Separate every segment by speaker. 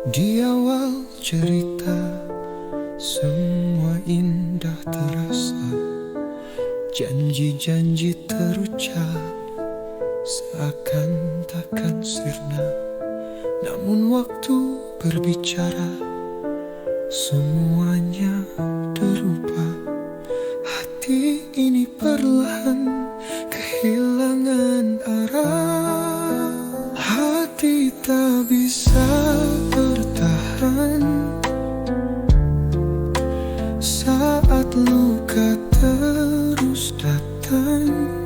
Speaker 1: Di awal cerita, semua indah terasa. Janji-janji terucap, seakan takkan sirna. Namun waktu berbicara, semuanya berubah. Hati ini perlahan kehilangan arah. Hati tak bisa bertahan saat luka terus datang.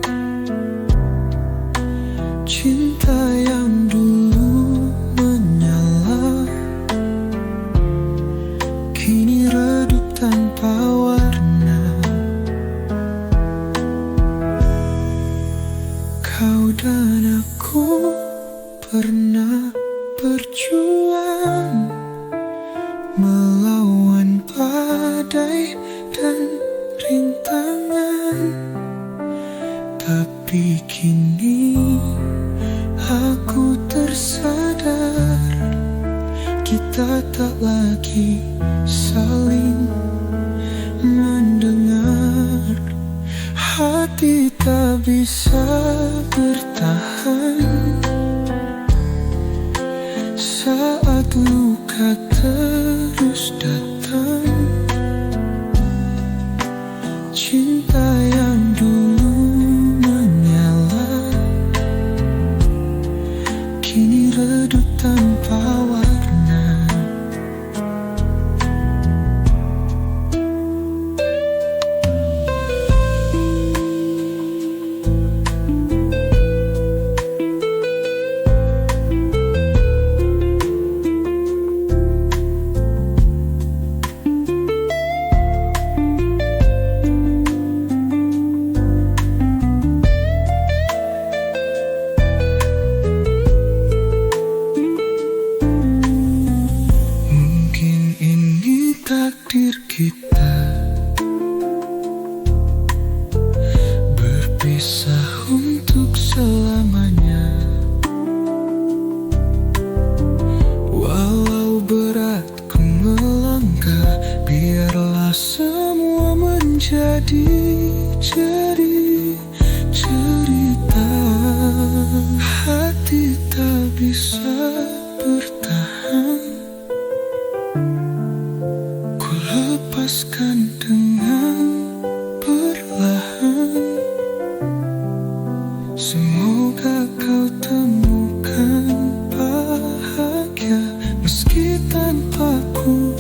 Speaker 1: Cinta yang dulu menyala kini redup tanpa warna. Kau dan aku pernah berjuang melawan badai dan rintangan, tapi kini aku tersadar kita tak lagi saling mendengar. Hati tak bisa bertahan saat luka terus datang. Cinta yang dulu menyala kini redup tanpa warna. Takdir kita berpisah untuk selamanya. Walau berat ku melangkah, biarlah semua menjadi cerita. Hati tak bisa bertahan, lepaskan dengan perlahan. Semoga kau temukan bahagia meski tanpaku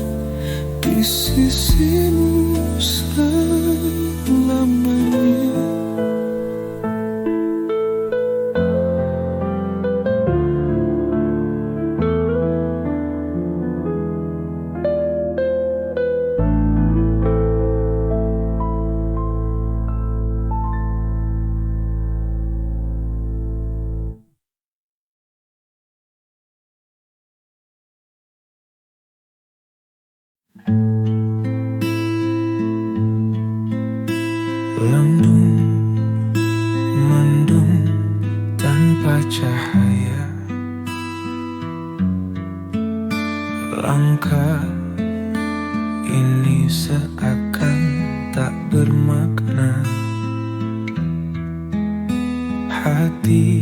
Speaker 1: di sisimu selamanya. Lembung, mendung tanpa cahaya. Langkah ini seakan tak bermakna. Hati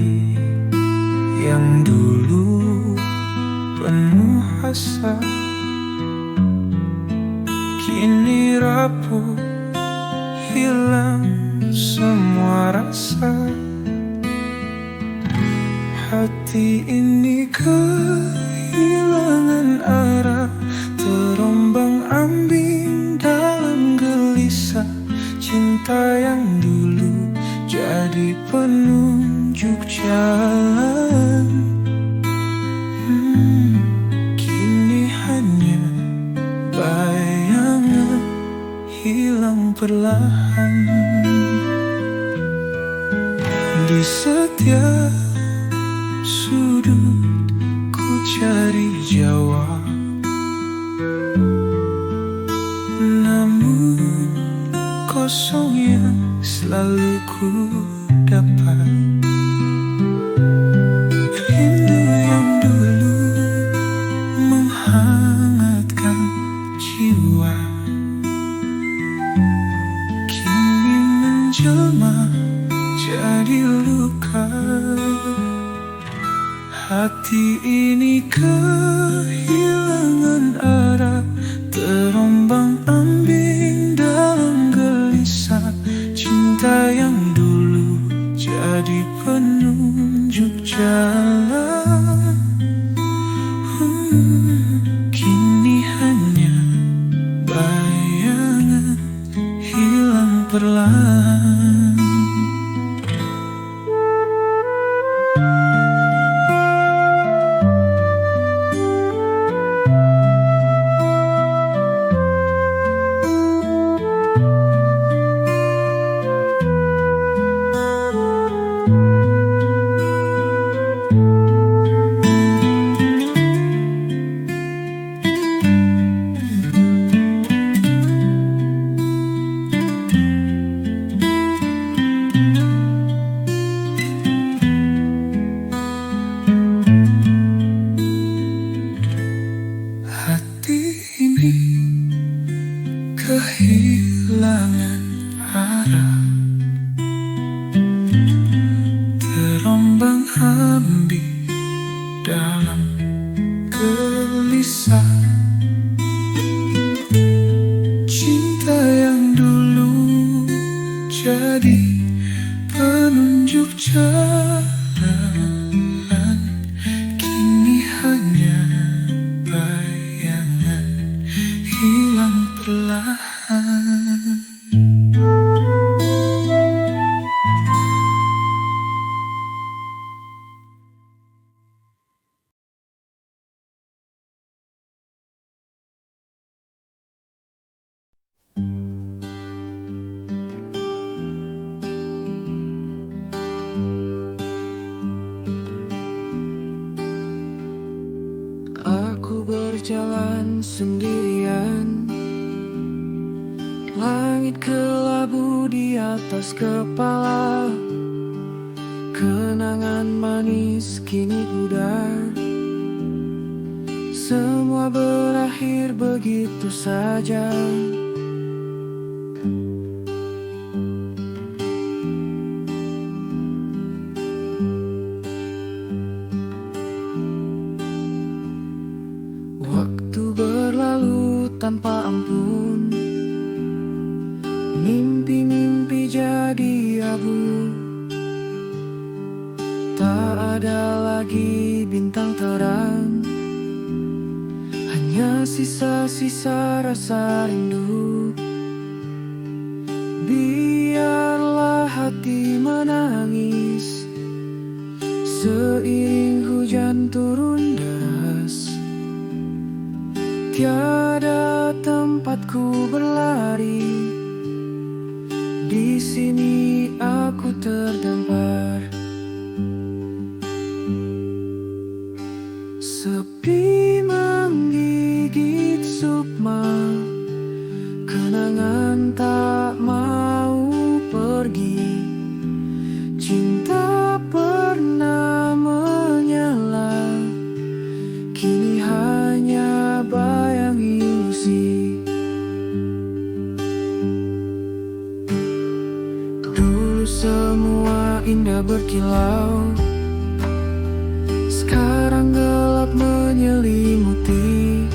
Speaker 1: yang dulu penuh asa kini rapuh, hilang semua rasa. Hati ini kehilangan arah, terombang-ambing dalam gelisah. Cinta yang dulu jadi penunjuk jalan, kini hanya bayangan hilang perlahan. Di setiap sudut ku cari jawab, namun kosong yang selalu ku dapat. Rindu yang dulu Hati ini kehilangan arah, terombang-ambing dalam gelisah. Cinta yang dulu jadi penunjuk jalan, kini hanya bayangan hilang perlahan. Kehilangan arah, terombang-ambing dalam gelisah. Cinta yang dulu jadi penunjuk jalan, kini hanya bayangan hilang perlahan.
Speaker 2: Aku berjalan sendirian, langit kelabu di atas kepala. Kenangan manis kini pudar, semua berakhir begitu saja. Waktu berlalu tanpa ampun, mimpi-mimpi jadi abu. Tak ada lagi bintang terang, hanya sisa-sisa rasa rindu. Biarlah hati menangis seiring hujan turun deras. Tiada tempatku berlari, di sini aku terdampar. Sepi menggigit sukma, kenangan tak mau pergi. Cinta pernah menyala, kini hanya bayang ilusi. Dulu semua indah berkilau, sekarang gelap menyelimuti.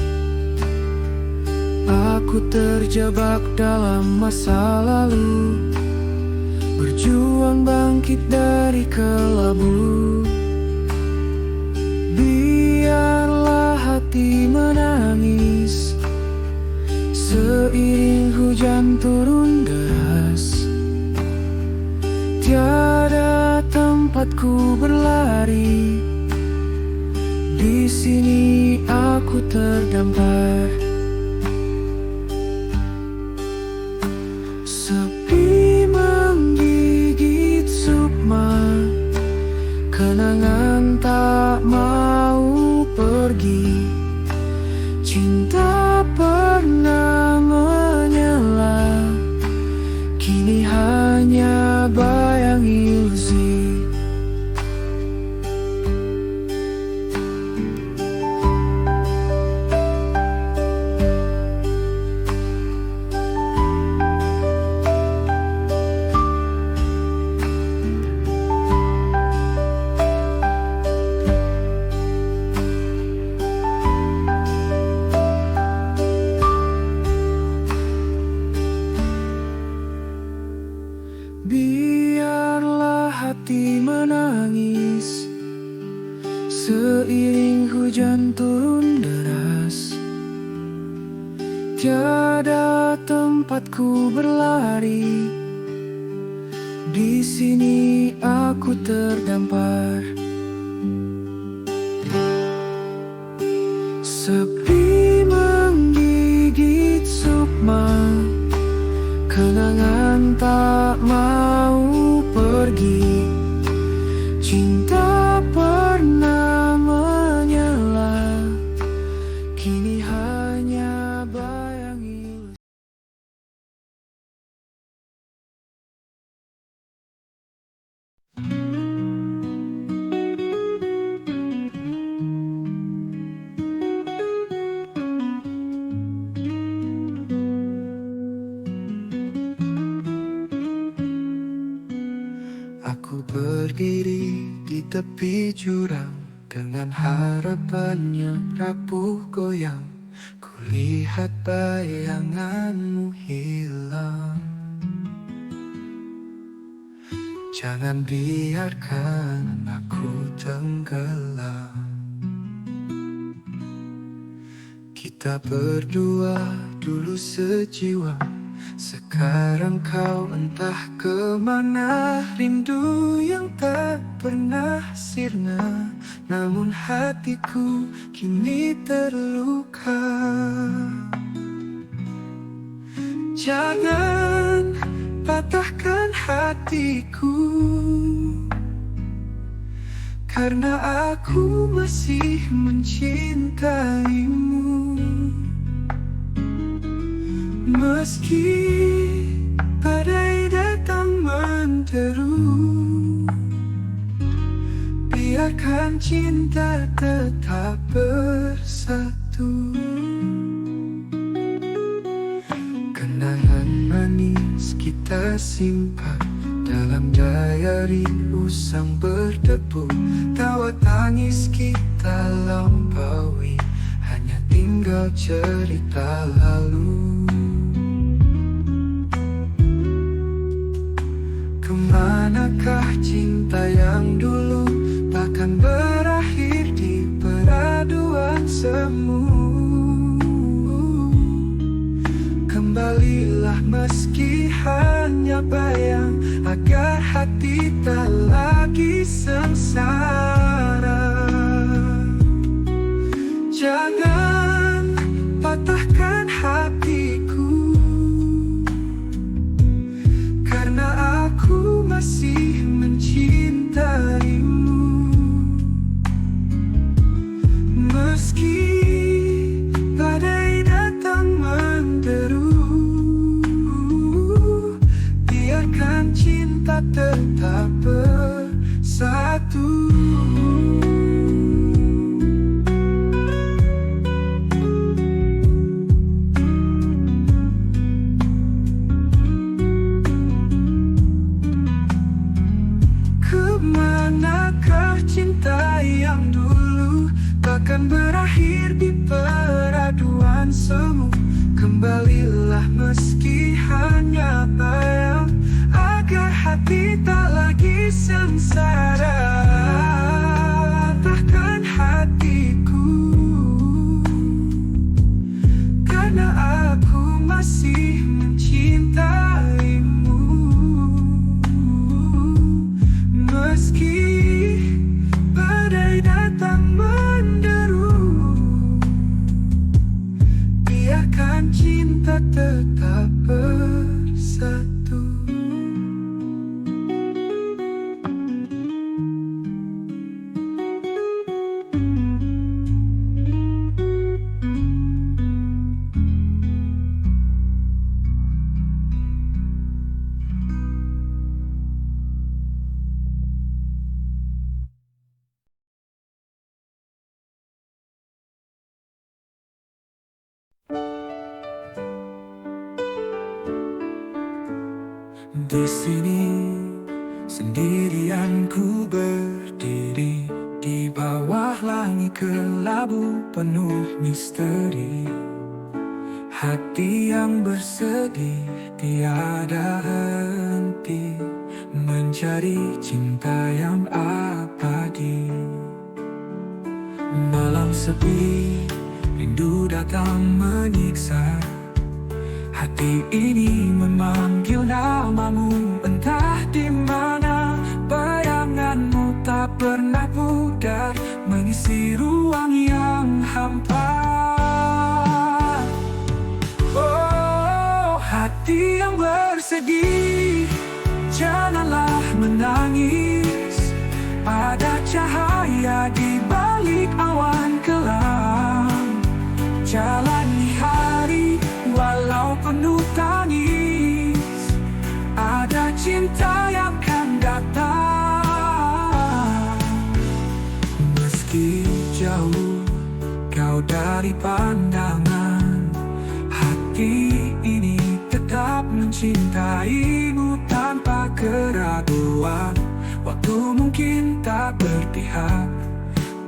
Speaker 2: Aku terjebak dalam masa lalu, berjuang bangkit dari kelabu. Biarlah hati menangis seiring hujan turun deras. Tiada tempatku berlari, di sini aku terdampar. Sepi menggigit sukma, kenangan tak mau pergi. Cinta pernah menyala, kini hanya bayang ilusi. Seiring hujan turun deras, tiada tempatku berlari. Di sini aku terdampar. Sepi menggigit sukma, kenangan tak mau pergi. Cinta pernah menyala, kini hanya bayang ilusi. Aku berdiri di tepi jurang, dengan harapannya rapuh goyang. Kulihat bayanganmu hilang. Jangan biarkan aku tenggelam. Kita berdua dulu sejiwa, sekarang kau entah kemana. Rindu yang tak pernah sirna, namun hatiku kini terluka. Jangan patahkan hatiku, karena aku masih mencintaimu. Meski badai datang menderu, biarkan cinta tetap bersatu. Kenangan manis kita simpan dalam diary usang berdebu. Tawa tangis kita lampaui, hanya tinggal cerita lalu. Kemanakah cinta yang dulu bahkan berakhir di peraduan semu? Kembalilah meski hanya bayang, agar hati tak lagi sengsara. Jangan patahkan hatiku, karena aku masih mencintaimu. Meski badai datang menderu, biarkan cinta tetap bersatu. Kemanakah cinta yang dulu takkan berakhir di peraduan semu? Kembalilah meski hanya bayang, agar hati tak lagi sengsara. Patahkan hatiku, karena aku masih mencintaimu. Meski badai datang menderu, biarkan cinta tetap bersatu. Di sini sendirian ku berdiri, di bawah langit kelabu penuh misteri. Hati yang bersedih tiada henti, mencari cinta yang abadi. Malam sepi, rindu datang menyiksa. Hati ini memanggil namamu, entah di mana. Bayanganmu tak pernah pudar, mengisi ruang yang hampa. Oh, hati yang bersedih, janganlah menangis. Ada cahaya di balik awan kelam. Jalani hari walau penuh tangis. Ada cinta yang akan datang. Meski jauh kau dari pandangan, hati ini tetap mencintaimu tanpa keraguan. Waktu mungkin tak berpihak,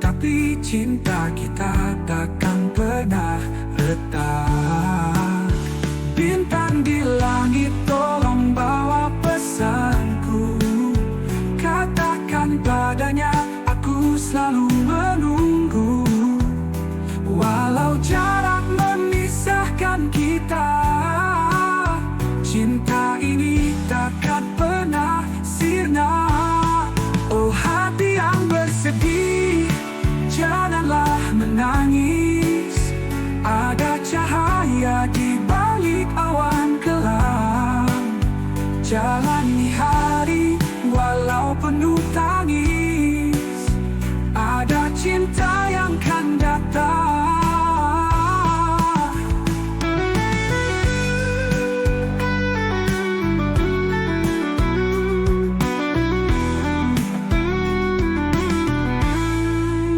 Speaker 2: tapi cinta kita takkan pernah retak. Bintang di langit, tolong bawa pesanku. Katakan padanya, aku selalu menunggu. Walau jarak memisahkan kita, cinta ini takkan pernah sirna. Oh, hati yang bersedih, janganlah menangis. Ada cahaya di balik awan kelam. Jalani hari walau penuh tangis. Ada cinta yang akan datang.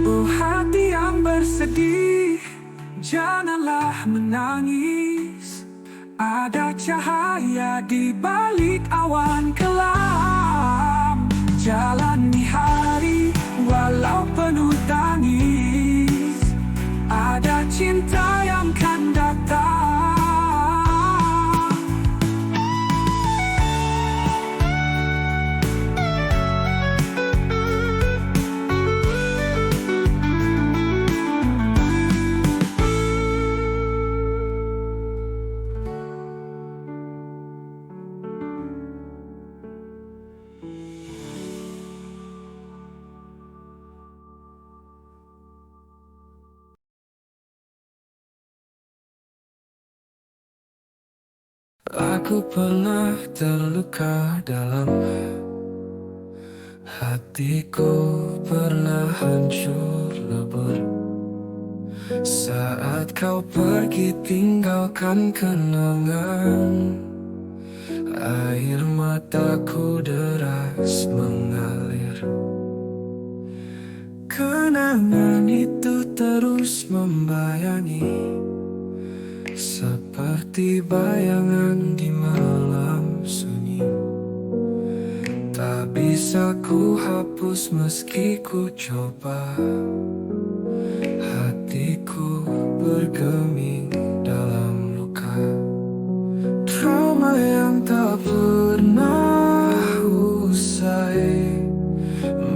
Speaker 2: Oh, hati yang bersedih, janganlah menangis. Ada cahaya di balik awan kelam. Jalani hari walau penuh tangis. Ada cinta yang akan datang. Aku pernah terluka dalam, hatiku pernah hancur lebur. Saat kau pergi tinggalkan kenangan, air mataku deras mengalir. Kenangan itu terus membayangi, seperti bayangan di malam sunyi. Tak bisa ku hapus meski ku coba. Hatiku bergeming dalam luka. Trauma yang tak pernah usai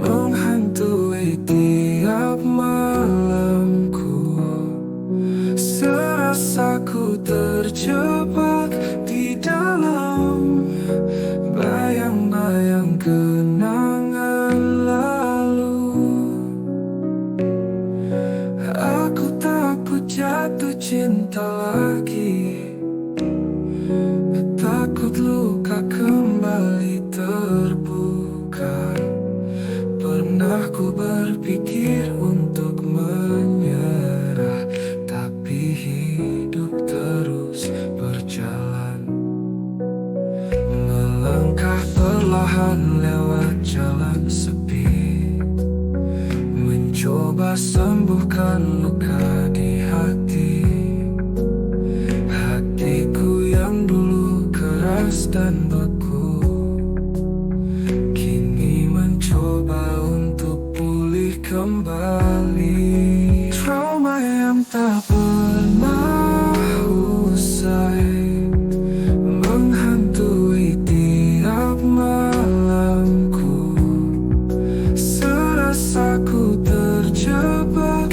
Speaker 2: menghantui tiap malamku. Serasa ku terjebak di dalam bayang-bayang kenangan lalu. Aku takut jatuh cinta lagi, takut luka kembali terbuka. Pernah ku berpikir untuk menyerah, tapi hidup terus berjalan. Melangkah perlahan lewat jalan sepi, mencoba sembuhkan luka di hati. Hatiku yang dulu keras dan beku, kini mencoba untuk pulih kembali. Trauma yang tak pernah usai menghantui tiap malamku. Serasa ku terjebak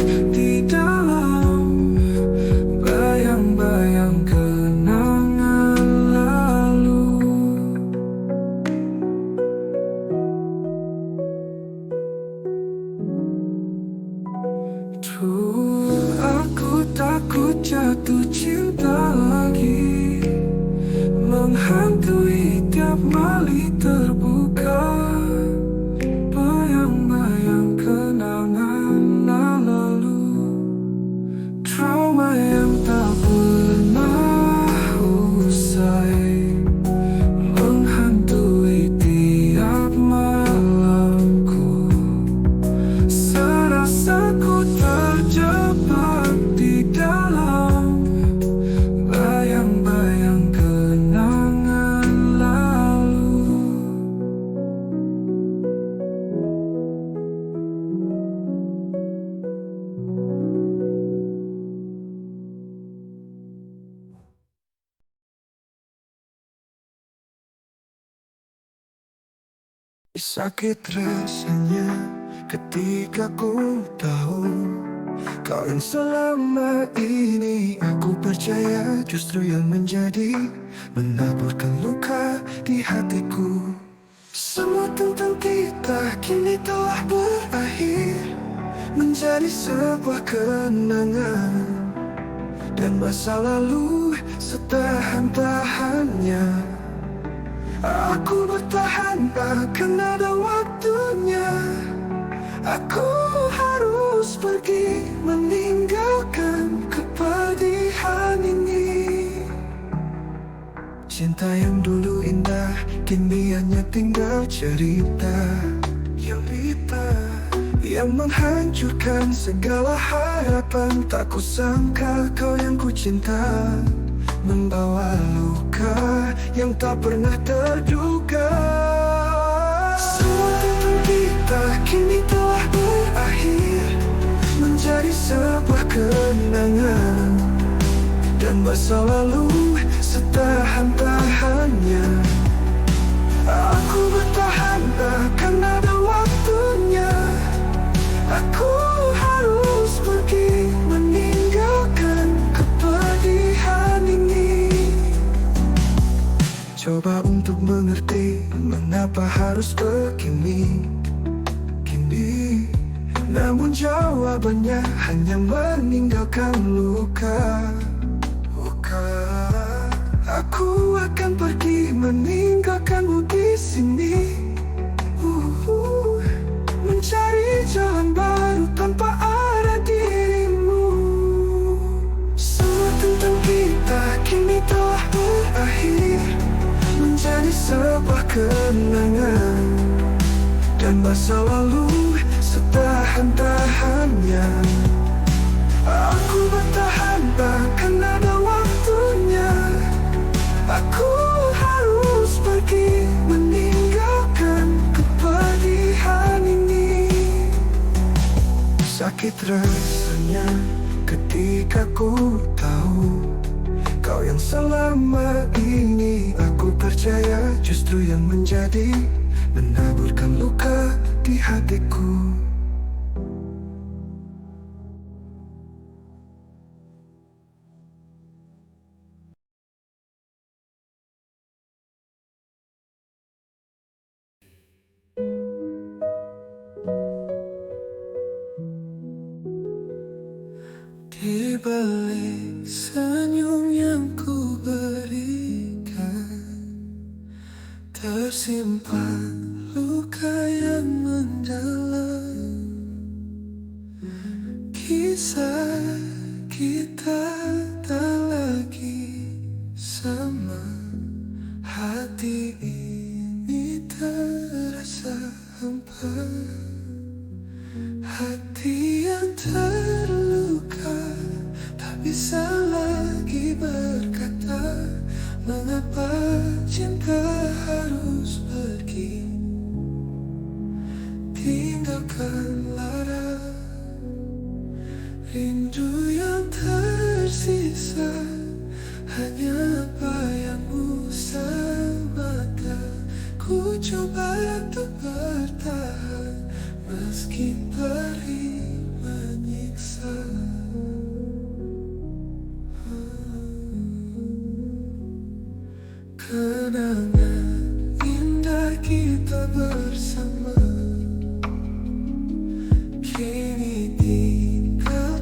Speaker 2: Aku takut jatuh cinta lagi, menghantui tiap malam terbuka. Bayang-bayang kenangan lalu, trauma yang tak pernah usai, menghantui tiap malamku. Serasa ku terjebak di dalam bayang-bayang kenangan lalu.
Speaker 1: Sakit rasanya ketika ku tahu kau yang selama ini aku percaya justru yang menjadi menaburkan luka di hatiku. Semua tentang kita kini telah berakhir, menjadi sebuah kenangan, dan masa lalu setahan-tahannya. Aku bertahan bahkan ada waktunya. Aku harus pergi meninggalkan kepedihan ini. Cinta yang dulu indah kini hanya tinggal cerita yang yang menghancurkan segala harapan. Tak kusangka kau yang ku cinta membawa luka yang tak pernah terduga. Semua tentang kita kini telah berakhir, menjadi sebuah kenangan, dan masa lalu setahan-tahannya. Aku bertahan bahkan ada waktunya. Aku harus pergi meninggalkan kepedihan ini. Coba untuk mengerti mengapa harus begini kini, namun jawabannya hanya meninggalkan luka. Aku akan pergi meninggalkanmu di sini, mencari jalan baru tanpa ada dirimu. Semua tentang kita kini telah berakhir, menjadi sebuah kenangan, dan masa lalu setahan-tahannya. Aku bertahan bahkan ada waktunya. Aku harus pergi meninggalkan kepedihan ini. Sakit rasanya ketika ku tahu kau yang selama ini aku percaya justru yang menjadi menaburkan luka di hatiku. Di balik senyum yang ku berikan, tersimpan luka yang mendalam. Kisah kita tak lagi sama, hati ini terasa hampa. Hati yang terluka tak bisa lagi berkata, mengapa cinta harus pergi, tinggalkan lara. Rindu yang tersisa hanya bayangmu semata. Ku coba untuk bertahan meski perih menyiksa. Kenangan indah kita bersama kini tinggal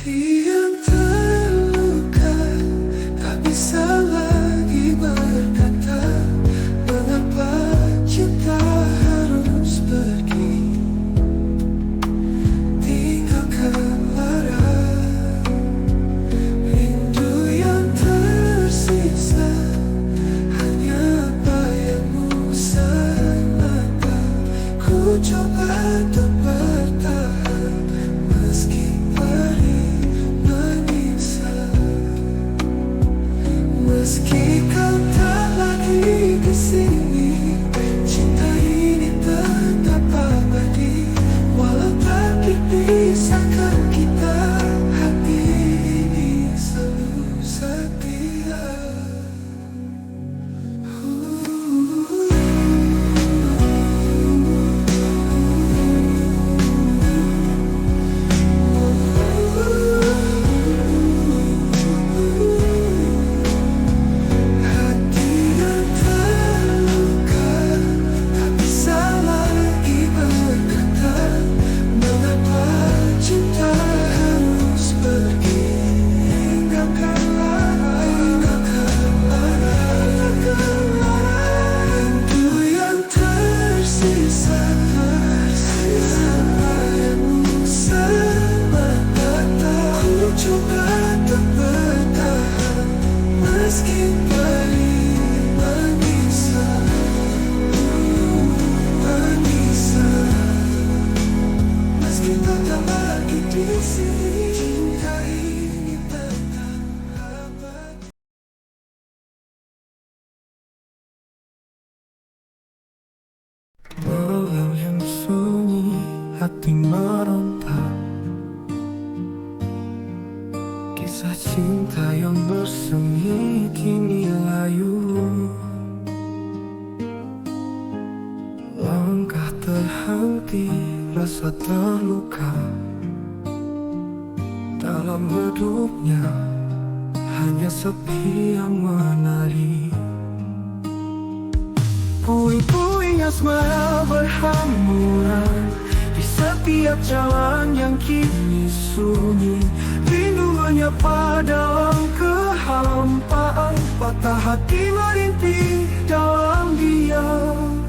Speaker 1: hati yang terluka tak bisa lagi berkata, mengapa cinta harus pergi, tinggalkan lara. Rindu yang tersisa hanya bayangmu semata. Ku coba untuk bertahan meski perih menyisa. Meski kau tak lagi di sini, cinta ini tetap abadi. Walau tak dipisahkan kita, hati ini selalu setia. Hati yang terluka tak bisa lagi berkata, mengapa cinta harus pergi, tinggalkan lara, tinggalkan lara, tinggalkan lara. Rindu yang tersisa bayangmu semata. Ku coba untuk bertahan meski perih menyisa, menyisa. Meski kau tak lagi di sini, cinta ini tetap abadi.
Speaker 2: Malam yang sunyi, hati meronta. Kisah cinta yang bersemi kini layu. Langkah terhenti, rasa terluka. Dalam redupnya hanya sepi yang menari. Puing-puing asmara berhamburan di setiap jalan yang kini sunyi. Rindu menyapa dalam kehampaan, patah hati merintih dalam diam.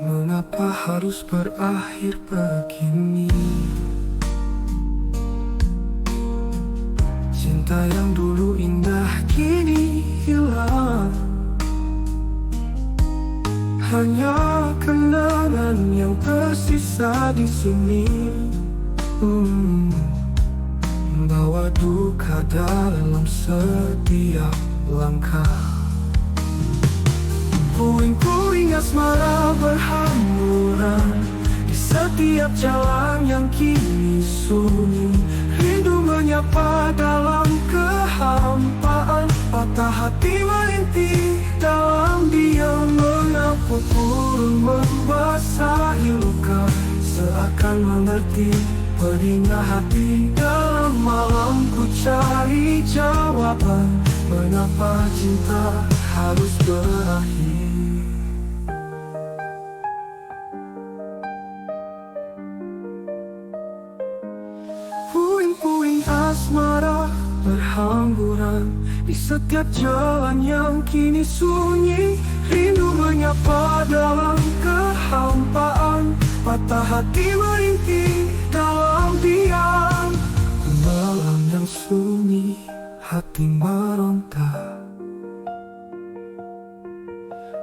Speaker 2: Mengapa harus berakhir begini? Cinta yang dulu indah kini hilang. Hanya kenangan yang tersisa di sini, membawa duka dalam setiap langkah. Puing-puing asmara berhamburan di setiap jalan yang kini sunyi. Rindu menyapa dalam kehampaan, patah hati merintih dalam diam. Mengapa burung membasahi luka, seakan mengerti pedihnya hati. Dalam malam ku cari jawaban, mengapa cinta harus berakhir. Puing-puing asmara berhamburan di setiap jalan yang kini sunyi. Rindu menyapa dalam kehampaan, patah hati merintih dalam diam. Malam yang sunyi, hati meronta.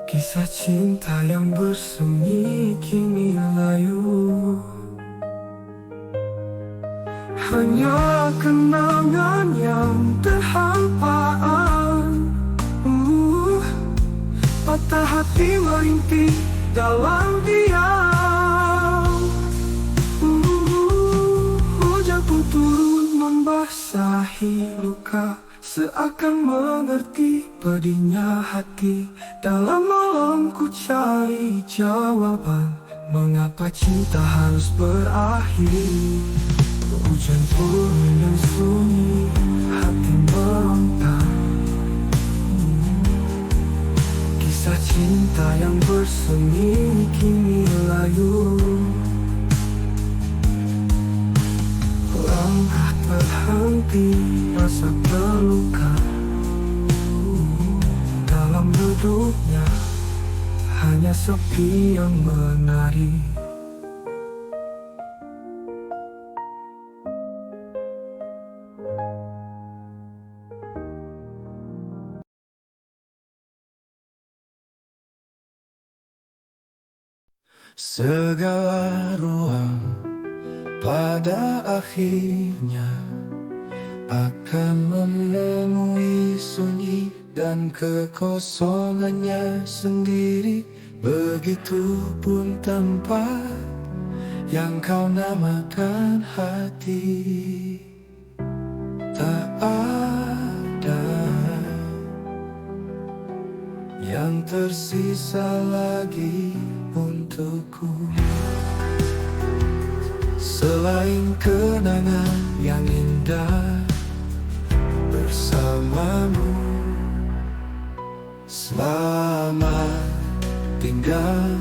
Speaker 2: Kisah cinta yang bersemi kini layu. Hanya kenangan yang terhampaan, patah hati merintih dalam diam. Hujan pun turun membasahi luka, seakan mengerti pedihnya hati. Dalam malam ku cari jawaban, mengapa cinta harus berakhir. Hujan turun yang sunyi, hati meronta. Kisah cinta yang bersemi kini layu. Langkah terhenti nanti rasa terluka. Dalam duduknya hanya sepi yang menari. Segala ruang pada akhirnya akan menemui sunyi dan kekosongannya sendiri. Begitupun tempat yang kau namakan hati. Tak ada yang tersisa lagi untukku selain kenangan yang indah bersamamu. Selamat tinggal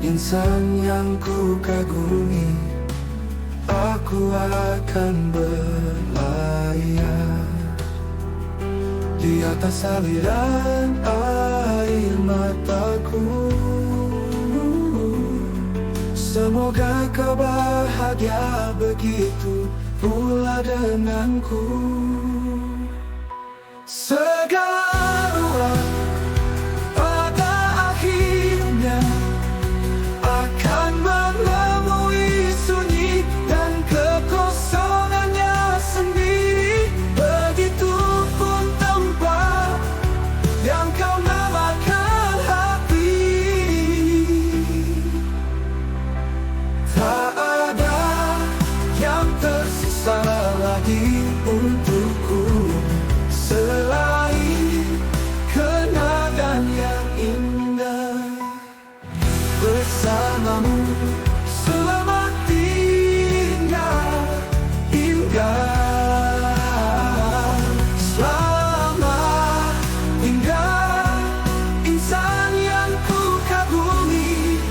Speaker 2: insan yang ku kagumi. Aku akan berlayar di atas aliran air mataku. Semoga kau bahagia, begitu pula denganku. Segala ruang pada akhirnya akan menemui sunyi dan kekosongannya sendiri. Begitupun tempat yang kau namakan hati. Tak ada yang tersisa lagi untukku selain kenangan yang indah bersamamu. Selamat tinggal indah. Selamat tinggal insan yang ku kagumi.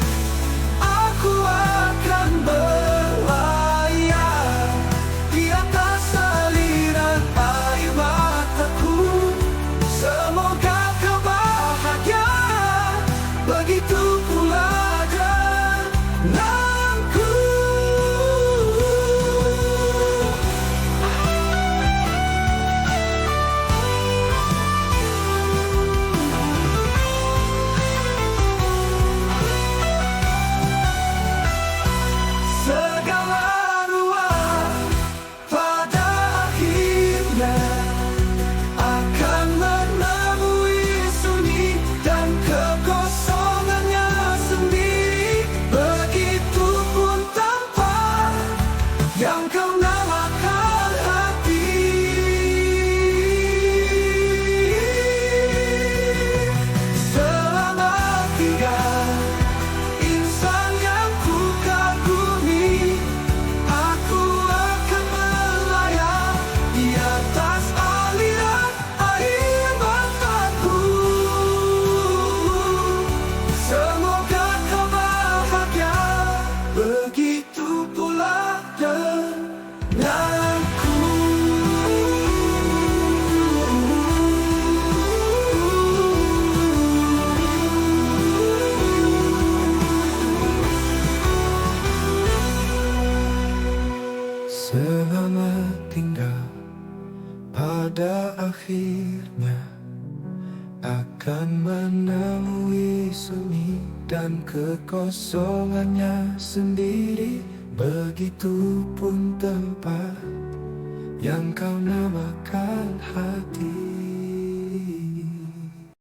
Speaker 2: Aku akan berlayar di atas aliran air mataku. Semoga kau bahagia, begitu pula denganku. Segala ruang pada akhirnya akan menemui sunyi dan kekosongannya sendiri. Begitupun tempat yang kau namakan hati. Selamat tinggal insan yang ku kagumi. Aku akan berlayar di atas aliran air mataku. Semoga kau bahagia, begitu pula denganku. Selamat tinggal pada akhirnya akan menemui sunyi dan kekosongannya sendiri. Begitupun tempat yang kau namakan hati.